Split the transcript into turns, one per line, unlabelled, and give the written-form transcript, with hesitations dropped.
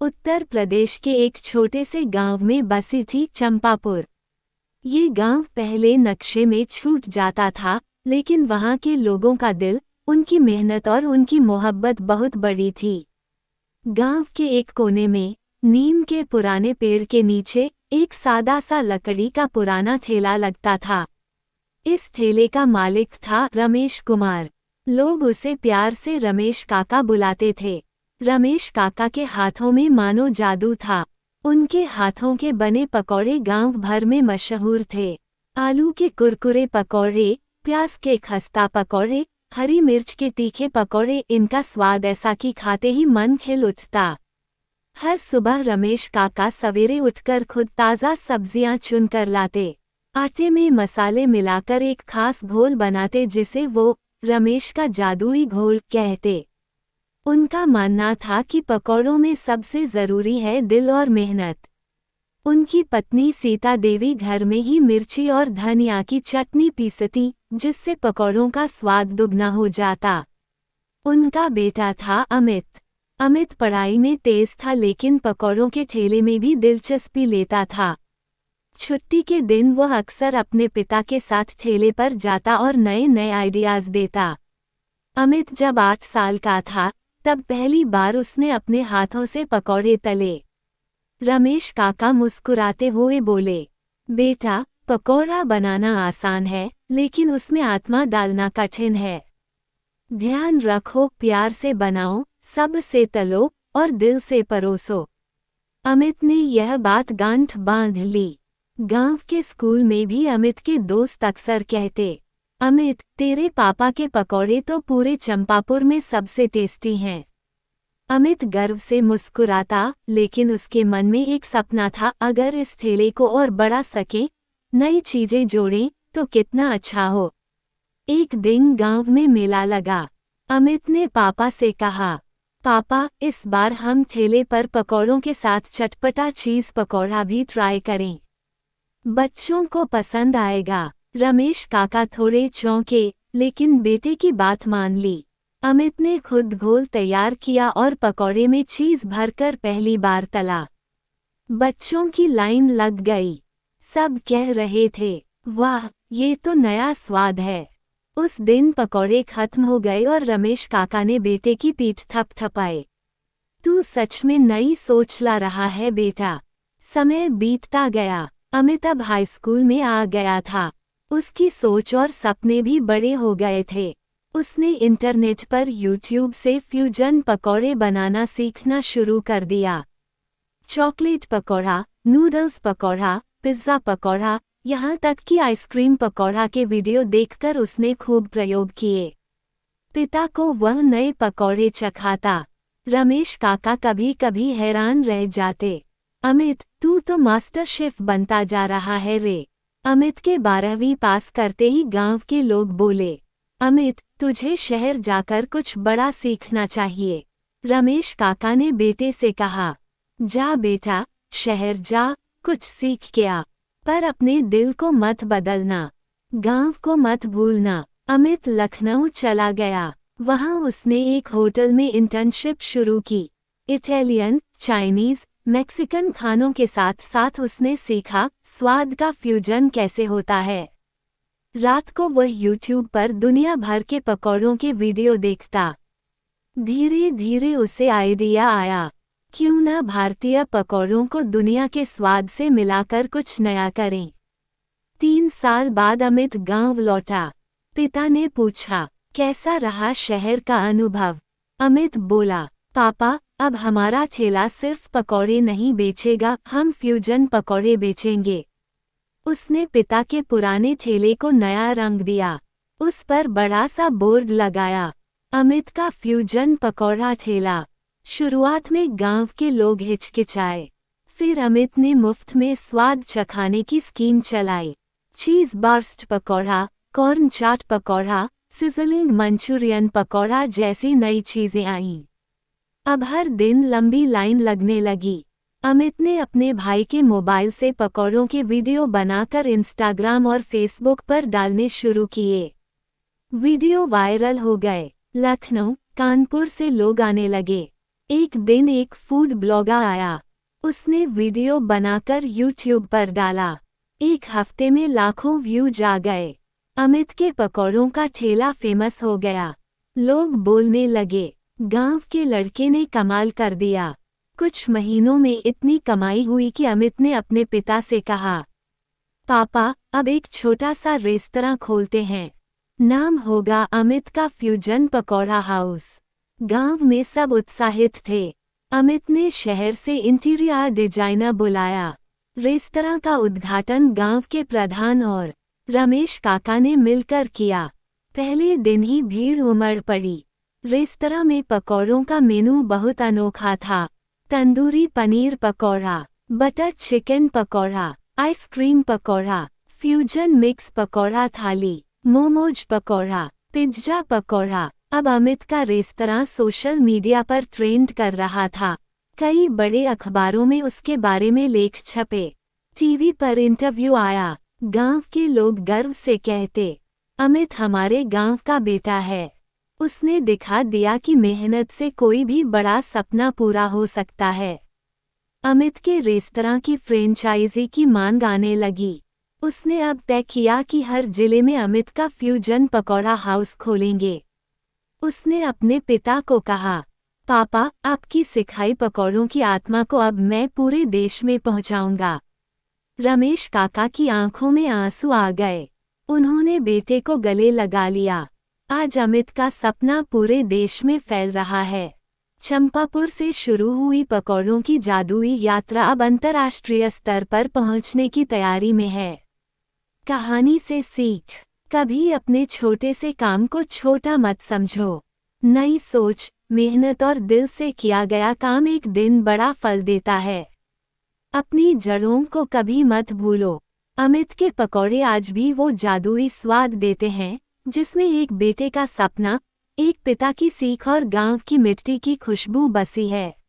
उत्तर प्रदेश के एक छोटे से गांव में बसी थी चंपापुर। ये गांव पहले नक्शे में छूट जाता था, लेकिन वहां के लोगों का दिल, उनकी मेहनत और उनकी मोहब्बत बहुत बड़ी थी। गांव के एक कोने में नीम के पुराने पेड़ के नीचे एक सादा सा लकड़ी का पुराना ठेला लगता था। इस ठेले का मालिक था रमेश कुमार। लोग उसे प्यार से रमेश काका बुलाते थे। रमेश काका के हाथों में मानो जादू था। उनके हाथों के बने पकौड़े गांव भर में मशहूर थे। आलू के कुरकुरे पकौड़े, प्याज के खस्ता पकौड़े, हरी मिर्च के तीखे पकौड़े, इनका स्वाद ऐसा कि खाते ही मन खिल उठता। हर सुबह रमेश काका सवेरे उठकर खुद ताज़ा सब्जियां चुन कर लाते। आटे में मसाले मिलाकर एक खास घोल बनाते जिसे वो रमेश का जादुई घोल कहते। उनका मानना था कि पकौड़ों में सबसे ज़रूरी है दिल और मेहनत। उनकी पत्नी सीता देवी घर में ही मिर्ची और धनिया की चटनी पीसती, जिससे पकौड़ों का स्वाद दुगना हो जाता। उनका बेटा था अमित। अमित पढ़ाई में तेज था, लेकिन पकौड़ों के ठेले में भी दिलचस्पी लेता था। छुट्टी के दिन वह अक्सर अपने पिता के साथ ठेले पर जाता और नए नए आइडियाज़ देता। अमित जब 8 साल का था, तब पहली बार उसने अपने हाथों से पकौड़े तले। रमेश काका मुस्कुराते हुए बोले, बेटा, पकौड़ा बनाना आसान है, लेकिन उसमें आत्मा डालना कठिन है। ध्यान रखो, प्यार से बनाओ, सब से तलो और दिल से परोसो। अमित ने यह बात गांठ बांध ली। गांव के स्कूल में भी अमित के दोस्त अक्सर कहते, अमित, तेरे पापा के पकौड़े तो पूरे चंपापुर में सबसे टेस्टी हैं। अमित गर्व से मुस्कुराता, लेकिन उसके मन में एक सपना था, अगर इस ठेले को और बढ़ा सके, नई चीजें जोड़ें, तो कितना अच्छा हो। एक दिन गांव में मेला लगा। अमित ने पापा से कहा, पापा, इस बार हम ठेले पर पकौड़ों के साथ चटपटा चीज़ पकौड़ा भी ट्राई करें। बच्चों को पसंद आएगा। रमेश काका थोड़े चौंके, लेकिन बेटे की बात मान ली। अमित ने खुद घोल तैयार किया और पकौड़े में चीज़ भरकर पहली बार तला। बच्चों की लाइन लग गई। सब कह रहे थे, वाह, ये तो नया स्वाद है। उस दिन पकौड़े खत्म हो गए और रमेश काका ने बेटे की पीठ थपथपाई। तू सच में नई सोच ला रहा है बेटा। समय बीतता गया। अमित अब हाई स्कूल में आ गया था। उसकी सोच और सपने भी बड़े हो गए थे। उसने इंटरनेट पर यूट्यूब से फ्यूजन पकौड़े बनाना सीखना शुरू कर दिया। Chocolate pakora, noodles pakora, pizza pakora, यहाँ तक कि आइसक्रीम पकौड़ा के वीडियो देखकर उसने खूब प्रयोग किए। पिता को वह नए पकौड़े चखाता। रमेश काका कभी कभी हैरान रह जाते, अमित, तू तो मास्टर शेफ बनता जा रहा है रे। अमित के 12वीं पास करते ही गांव के लोग बोले, अमित, तुझे शहर जाकर कुछ बड़ा सीखना चाहिए। रमेश काका ने बेटे से कहा, जा बेटा, शहर जा, कुछ सीख के आ, पर अपने दिल को मत बदलना, गांव को मत भूलना। अमित लखनऊ चला गया। वहां उसने एक होटल में इंटर्नशिप शुरू की। इटालियन, चाइनीज, मैक्सिकन खानों के साथ साथ उसने सीखा स्वाद का फ्यूजन कैसे होता है। रात को वह यूट्यूब पर दुनिया भर के पकौड़ों के वीडियो देखता। धीरे धीरे उसे आइडिया आया, क्यों न भारतीय पकौड़ों को दुनिया के स्वाद से मिलाकर कुछ नया करें। 3 साल बाद अमित गांव लौटा। पिता ने पूछा, कैसा रहा शहर का अनुभव? अमित बोला, पापा, अब हमारा ठेला सिर्फ पकौड़े नहीं बेचेगा, हम फ्यूजन पकौड़े बेचेंगे। उसने पिता के पुराने ठेले को नया रंग दिया। उस पर बड़ा सा बोर्ड लगाया, अमित का फ्यूजन पकौड़ा ठेला। शुरुआत में गांव के लोग हिचकिचाए। फिर अमित ने मुफ्त में स्वाद चखाने की स्कीम चलाई। चीज़ बर्स्ट पकौड़ा, कॉर्न चाट पकौड़ा, सिजलिंग मंचूरियन पकौड़ा जैसी नई चीज़ें आईं। अब हर दिन लंबी लाइन लगने लगी। अमित ने अपने भाई के मोबाइल से पकौड़ों के वीडियो बनाकर इंस्टाग्राम और फेसबुक पर डालने शुरू किए। वीडियो वायरल हो गए। लखनऊ, कानपुर से लोग आने लगे। एक दिन एक फूड ब्लॉगर आया। उसने वीडियो बनाकर यूट्यूब पर डाला। एक हफ्ते में लाखों व्यूज आ गए। अमित के पकौड़ों का ठेला फेमस हो गया। लोग बोलने लगे, गांव के लड़के ने कमाल कर दिया। कुछ महीनों में इतनी कमाई हुई कि अमित ने अपने पिता से कहा, पापा, अब एक छोटा सा रेस्तरां खोलते हैं। नाम होगा अमित का फ्यूजन पकौड़ा हाउस। गांव में सब उत्साहित थे। अमित ने शहर से इंटीरियर डिजाइनर बुलाया। रेस्तरां का उद्घाटन गांव के प्रधान और रमेश काका ने मिलकर किया। पहले दिन ही भीड़ उमड़ पड़ी। रेस्तरां में पकौड़ों का मेनू बहुत अनोखा था। Tandoori paneer pakora, butter chicken pakora, ice cream pakora, fusion mix pakora थाली, मोमोज पकौड़ा, पिज्जा पकौड़ा। अब अमित का रेस्तरां सोशल मीडिया पर ट्रेंड कर रहा था। कई बड़े अखबारों में उसके बारे में लेख छपे। टीवी पर इंटरव्यू आया। गांव के लोग गर्व से कहते, अमित हमारे गांव का बेटा है। उसने दिखा दिया कि मेहनत से कोई भी बड़ा सपना पूरा हो सकता है। अमित के रेस्तरां की फ्रेंचाइजी की मांग आने लगी। उसने अब तय किया कि हर जिले में अमित का फ्यूजन पकौड़ा हाउस खोलेंगे। उसने अपने पिता को कहा, पापा, आपकी सिखाई पकौड़ों की आत्मा को अब मैं पूरे देश में पहुंचाऊंगा। रमेश काका की आंखों में आंसू आ गए। उन्होंने बेटे को गले लगा लिया। आज अमित का सपना पूरे देश में फैल रहा है। चंपापुर से शुरू हुई पकौड़ों की जादुई यात्रा अब अंतर्राष्ट्रीय स्तर पर पहुंचने की तैयारी में है। कहानी से सीख, कभी अपने छोटे से काम को छोटा मत समझो। नई सोच, मेहनत और दिल से किया गया काम एक दिन बड़ा फल देता है। अपनी जड़ों को कभी मत भूलो। अमित के पकौड़े आज भी वो जादुई स्वाद देते हैं जिसमें एक बेटे का सपना, एक पिता की सीख और गांव की मिट्टी की खुशबू बसी है।